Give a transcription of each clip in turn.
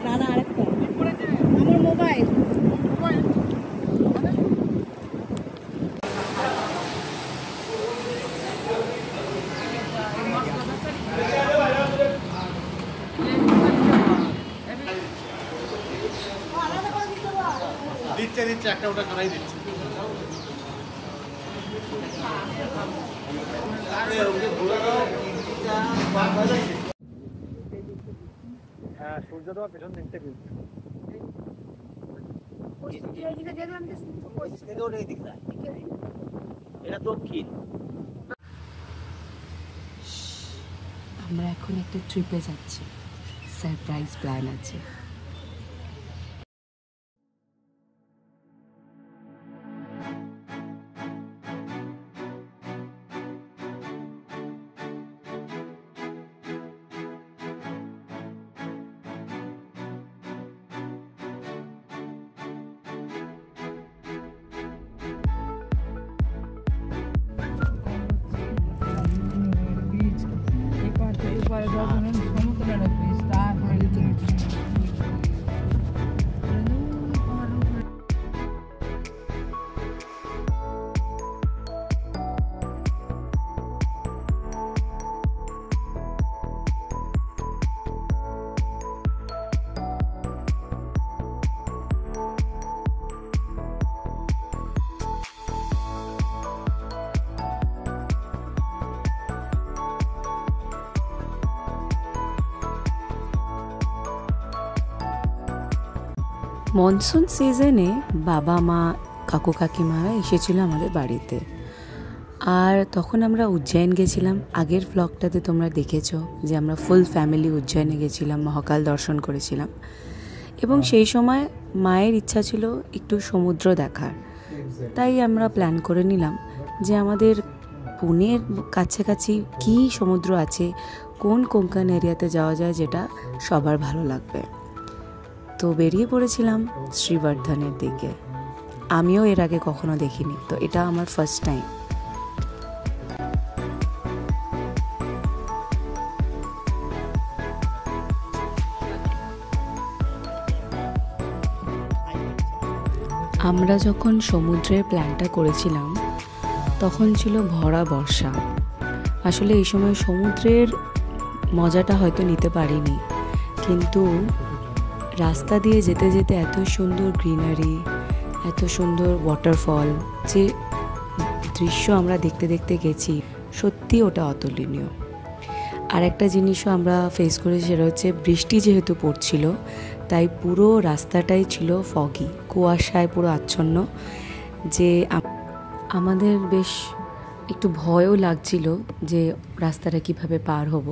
না না আরেকটা আমার মোবাইল দিচ্ছে দিচ্ছে একটা ওটা করাই দিচ্ছে। হ্যাঁ সূর্যটা পেছন দিকটা কিন্তু এটা দক্ষিণ। আমরা এখন একটা ট্রিপে যাচ্ছি, সারপ্রাইজ প্ল্যান আছে। মনসুন সিজনে বাবা মা কাকু কাকিমারা এসেছিল আমাদের বাড়িতে, আর তখন আমরা উজ্জয়ন গেছিলাম। আগের ব্লগটাতে তোমরা দেখেছো যে আমরা ফুল ফ্যামিলি উজ্জয়নে গেছিলাম, মহাকাল দর্শন করেছিলাম। এবং সেই সময় মায়ের ইচ্ছা ছিল একটু সমুদ্র দেখার, তাই আমরা প্ল্যান করে নিলাম যে আমাদের পুনের কাছাকাছি কী সমুদ্র আছে, কোন কোঙ্কণ এরিয়াতে যাওয়া যায় যেটা সবার ভালো লাগবে। তো বেরিয়ে পড়েছিলাম শ্রীবর্ধনের দিকে। আমিও এর আগে কখনো দেখিনি, তো এটা আমার ফার্স্ট টাইম। আমরা যখন সমুদ্রের প্ল্যানটা করেছিলাম তখন ছিল ভরা বর্ষা। আসলে এই সময় সমুদ্রের মজাটা হয়তো নিতে পারিনি, কিন্তু রাস্তা দিয়ে যেতে যেতে এত সুন্দর গ্রিনারি, এত সুন্দর ওয়াটারফল, যে দৃশ্য আমরা দেখতে দেখতে গেছি, সত্যি ওটা অতুলনীয়। আর একটা জিনিসও আমরা ফেস করেছি, সেটা হচ্ছে বৃষ্টি যেহেতু পড়ছিল তাই পুরো রাস্তাটাই ছিল ফগি, কুয়াশায় পুরো আচ্ছন্ন, যে আমাদের বেশ একটু ভয়ও লাগছিল যে রাস্তাটা কিভাবে পার হব।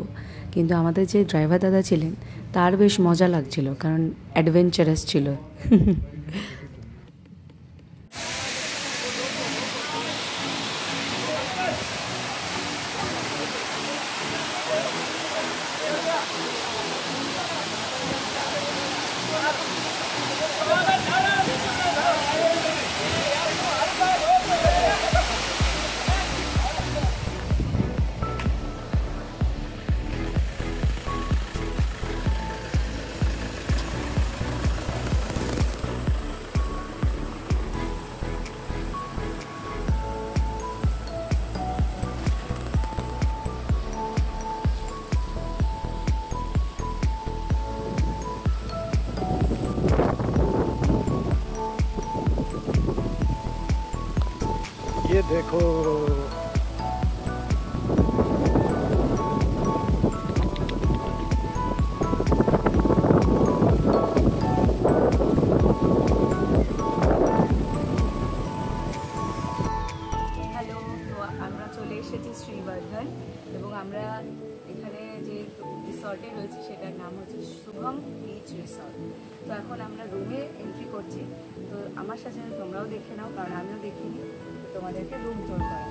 কিন্তু আমাদের যে ড্রাইভার দাদা ছিলেন তার বেশ মজা লাগছিল, কারণ অ্যাডভেঞ্চারাস ছিল। ये देखो হ্যালো, তো আমরা চলে এসেছি শ্রীবর্ধন, এবং আমরা এখানে যে রিসর্টে রয়েছে সেটার নাম হচ্ছে শুভম বিচ রিসর্ট। তো এখন আমরা রুমে এন্ট্রি করছি, তো আমার সাথে তোমরাও দেখে নাও, কারণ আমিও দেখিনি, তো তোমাদেরকে রুম টোর করা।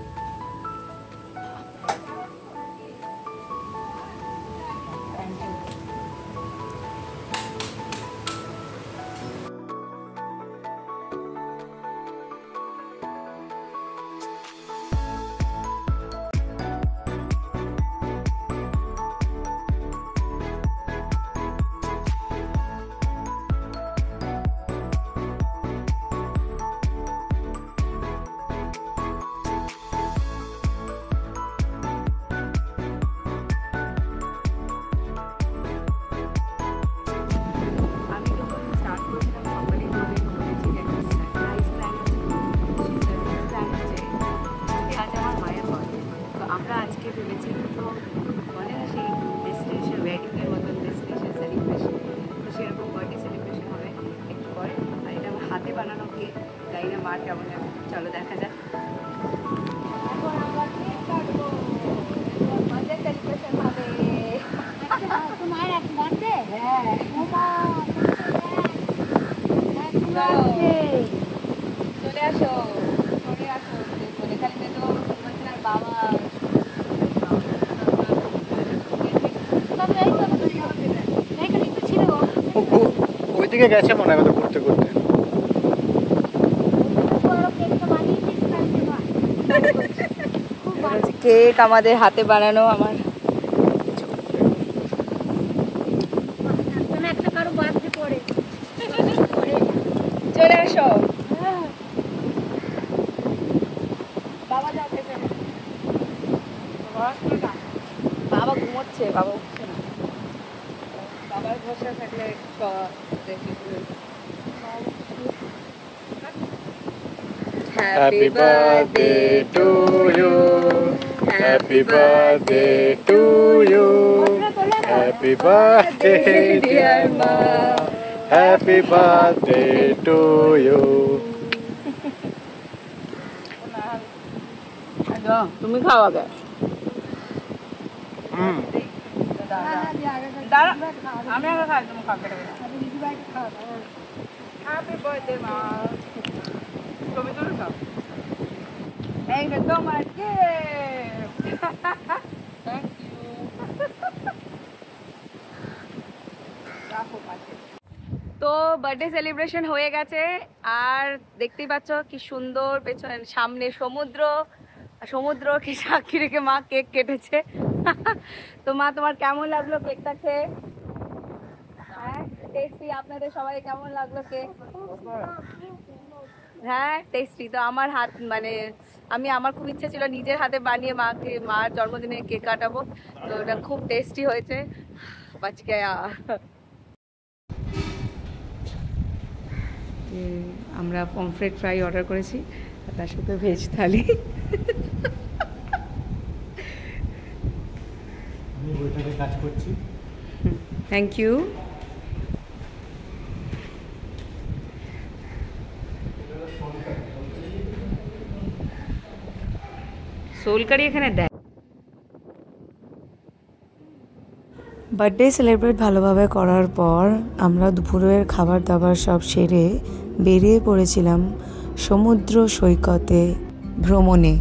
মার কেমন লাগে চলো দেখা যাক। এখন আমরা কেক কাটবো, বার্থডে সেলিব্রেশন হবে। আচ্ছা তোমার এক বার্থডে? হ্যাঁ। ওমা চলে আসো চলে আসো, এখানে তো তোমার বাবা ওইদিকে গেছে মনে হয় ঘুরতে ঘুরতে। কেক আমাদের হাতে বানানো, আমার একটা কারো বার্থডে পড়ে চলে আসো। বাবা যাও পেছনে, বাবা ঘুমোচ্ছে, বাবা উঠছে না, বাবার ভরসা থাকলে Happy birthday to you. Happy birthday to you. Happy birthday dear mom. Happy birthday to you. তুমি খাও আগে। আমি আগে খাই, তুমি খাবে। হ্যাপি বার্থডে মা, তুমি তো খাও। এই যে তোমার কেক। Thank you. তো বার্থডে সেলিব্রেশন হয়ে গেছে, আর দেখতেই পাচ্ছ কি সুন্দর পেছনে সামনে সমুদ্র, সমুদ্রকে সাক্ষী রেখে মা কেক কেটেছে। তো মা তোমার কেমন লাগলো কেকটা খেয়ে? হ্যাঁ টেস্টি, আপনাদের সবাই কেমন লাগলো কেক? হ্যাঁ টেস্টি। তো আমার হাত মানে আমার খুব ইচ্ছে ছিল নিজের হাতে বানিয়ে মার জন্মদিনে কেক কাটাবো, তো ওটা খুব টেস্টি হয়েছে। বাচকে আমরা পমফ্রেট ফ্রাই অর্ডার করেছি, তার সাথে ভেজ থালি। আমি ওইটাতে কাজ করছি। Thank you. সোল কারি এখানে দেয়। বার্থডে সেলিব্রেট ভালোভাবে করার পর আমরা দুপুরের খাবার দাবার সব সেরে বেরিয়ে পড়েছিলাম সমুদ্র সৈকতে ভ্রমণে।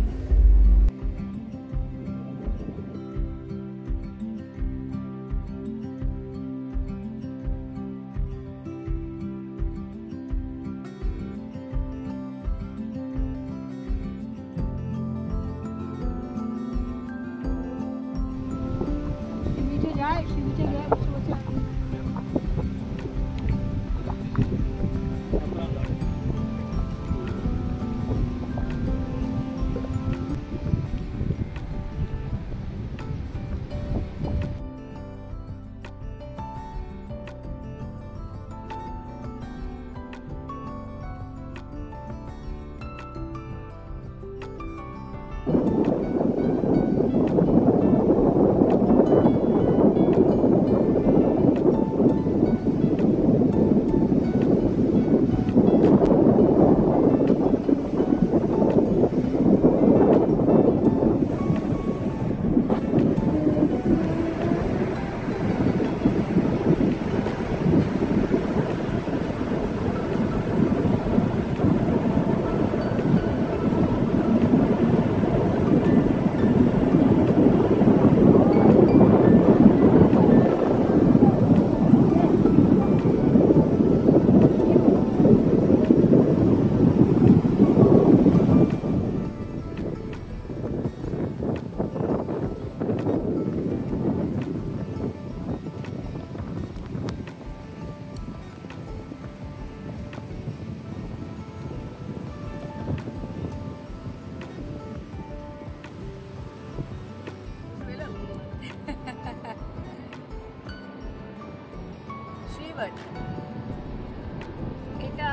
এটা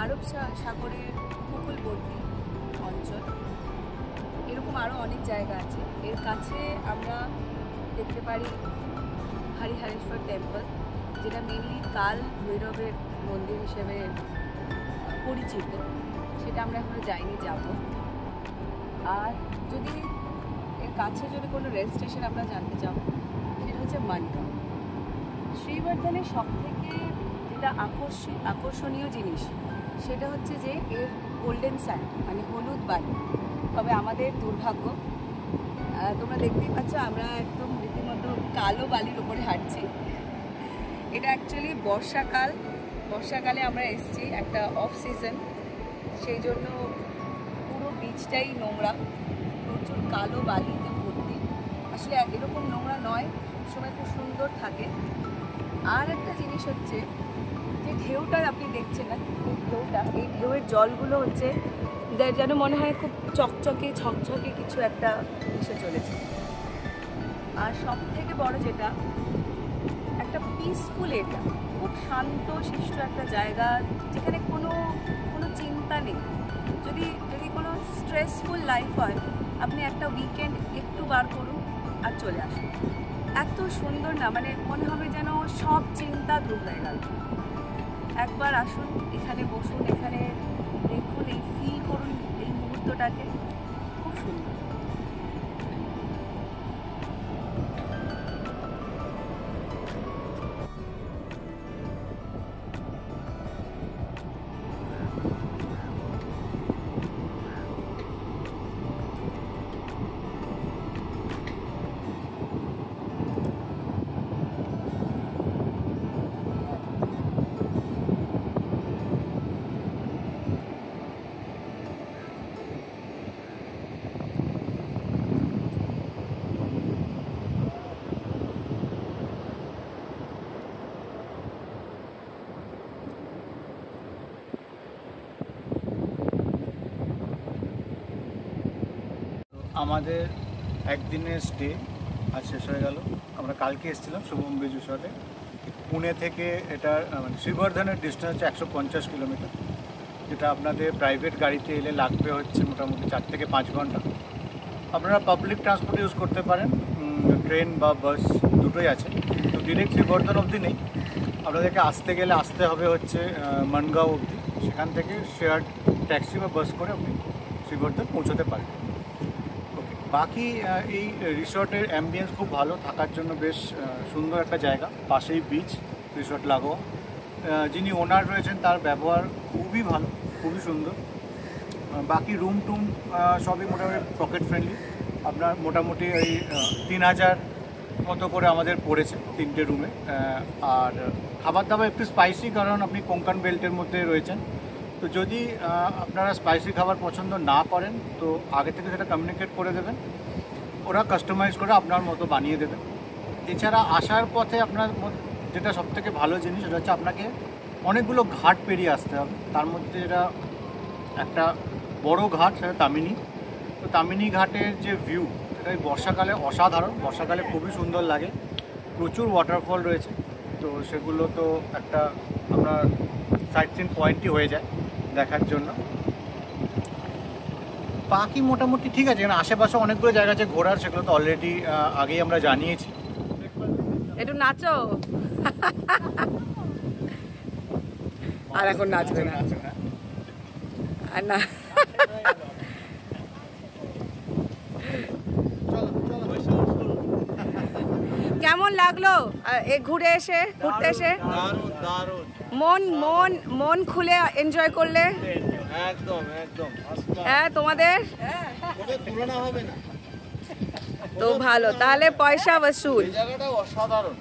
আরব সাগরের উপকূলবর্তী অঞ্চল, এরকম আরও অনেক জায়গা আছে। এর কাছে আমরা দেখতে পারি হরিহরেশ্বর টেম্পল, যেটা মেনলি কাল ভৈরবের মন্দির হিসেবে পরিচিত। সেটা আমরা এখনো যাইনি, যাব। আর যদি এর কাছে যদি কোনো রেল স্টেশন আমরা জানতে চাও, সেটা হচ্ছে মানগাঁও। শ্রীবর্ধনের সব থেকে যেটা আকর্ষণীয় জিনিস সেটা হচ্ছে যে এর গোল্ডেন স্যান্ড, মানে হলুদ বালি। তবে আমাদের দুর্ভাগ্য, তোমরা দেখতেই পাচ্ছ আমরা একদম রীতিমতো কালো বালির উপরে হাঁটছি। এটা অ্যাকচুয়ালি বর্ষাকালে আমরা এসেছি, একটা অফ সিজন, সেই জন্য পুরো বিচটাই নোংরা, প্রচুর কালো বালিতে ভর্তি। আসলে এরকম নোংরা নয়, সবসময় খুব সুন্দর থাকে। আর একটা জিনিস হচ্ছে যে ঢেউটা আপনি দেখছেন না, এই ঢেউয়ের জলগুলো হচ্ছে যেন মনে হয় খুব চকচকে ঝকঝকে কিছু একটা এসে চলেছে। আর সব থেকে বড় যেটা, একটা পিসফুল এরিয়া, খুব শান্ত শিষ্ট একটা জায়গা, যেখানে কোনো চিন্তা নেই। যদি কোনো স্ট্রেসফুল লাইফ হয়, আপনি একটা উইকেন্ড একটু বার করুন আর চলে আসুন। এত সুন্দর না, মানে মনে হবে যেন সব চিন্তা দূর হয়ে গেল। একবার আসুন, এখানে বসুন, এখানে দেখুন, এই ফিল করুন এই মুহূর্তটাকে, খুব সুন্দর। আমাদের একদিনের স্টে আজ শেষ হয়ে গেল। আমরা কালকে এসেছিলাম শুভম ব্রিজ রিসর্টে। পুনে থেকে এটার মানে শ্রীবর্ধনের ডিস্টেন্স হচ্ছে 150 কিলোমিটার, যেটা আপনাদের প্রাইভেট গাড়িতে এলে লাগবে হচ্ছে মোটামুটি 4 থেকে 5 ঘন্টা। আপনারা পাবলিক ট্রান্সপোর্ট ইউজ করতে পারেন, ট্রেন বা বাস দুটোই আছে, কিন্তু ডিরেক্ট শ্রীবর্ধন অবধি নেই। আপনাদেরকে আসতে হবে হচ্ছে মানগাঁও অবধি, সেখান থেকে শেয়ার্ড ট্যাক্সি বা বাস করে আপনি শ্রীবর্ধন পৌঁছতে পারেন। বাকি এই রিসর্টের অ্যাম্বিয়েন্স খুব ভালো, থাকার জন্য বেশ সুন্দর একটা জায়গা, পাশেই বিচ, রিসর্ট লাগোয়া। যিনি ওনার রয়েছেন তার ব্যবহার খুবই ভালো, খুবই সুন্দর। বাকি রুম টুম সবই মোটামুটি পকেট ফ্রেন্ডলি। আপনার মোটামুটি ওই 3000 মতো করে আমাদের পড়েছে 3টে রুমে। আর খাবার দাবার একটু স্পাইসি, কারণ আপনি কোঙ্কন বেল্টের মধ্যে রয়েছেন। তো যদি আপনারা স্পাইসি খাবার পছন্দ না করেন, তো আগে থেকে সেটা কমিউনিকেট করে দেবেন, ওরা কাস্টমাইজ করে আপনার মতো বানিয়ে দেবে। এছাড়া আসার পথে আপনার যেটা সবথেকে ভালো জিনিস, সেটা হচ্ছে আপনাকে অনেকগুলো ঘাট পেরিয়ে আসতে হবে। তার মধ্যে এটা একটা বড় ঘাট, সেটা তামিনী। তো তামিনী ঘাটের যে ভিউ, সেটা বর্ষাকালে অসাধারণ, বর্ষাকালে খুবই সুন্দর লাগে। প্রচুর ওয়াটারফল রয়েছে, তো সেগুলো তো একটা আপনার সাইট সিন পয়েন্টই হয়ে যায় দেখার জন্য। বাকি মোটামুটি ঠিক আছে, এখানে আশেপাশে অনেকগুলো জায়গা আছে ঘোরার, সেগুলো তো অলরেডি আগেই আমরা জানিয়েছি। একটু নাচো। আর এখন নাচবে না, আর না। কেমন লাগলো ঘুরতে এসে? মন খুলে এনজয় করলে? একদম। হ্যাঁ, তোমাদের তো ভালো, তাহলে পয়সা বসুল। জায়গাটা অসাধারণ।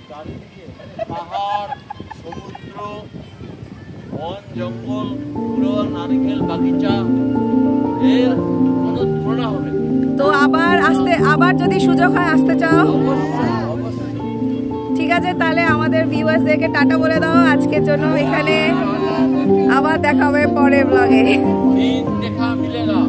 চারিদিকে পাহাড়, সমুদ্র, বন জঙ্গল, পুরো নারকেল বাগিচা, এর কোনো তুলনা হবে। তো আবার যদি সুযোগ হয় আসতে চাও? ঠিক আছে, তাহলে আমাদের ভিউয়ার্সদেরকে টাটা বলে দাও আজকের জন্য এখানে। আবার দেখা হবে পরের ব্লগে। দেখা মিলেগা।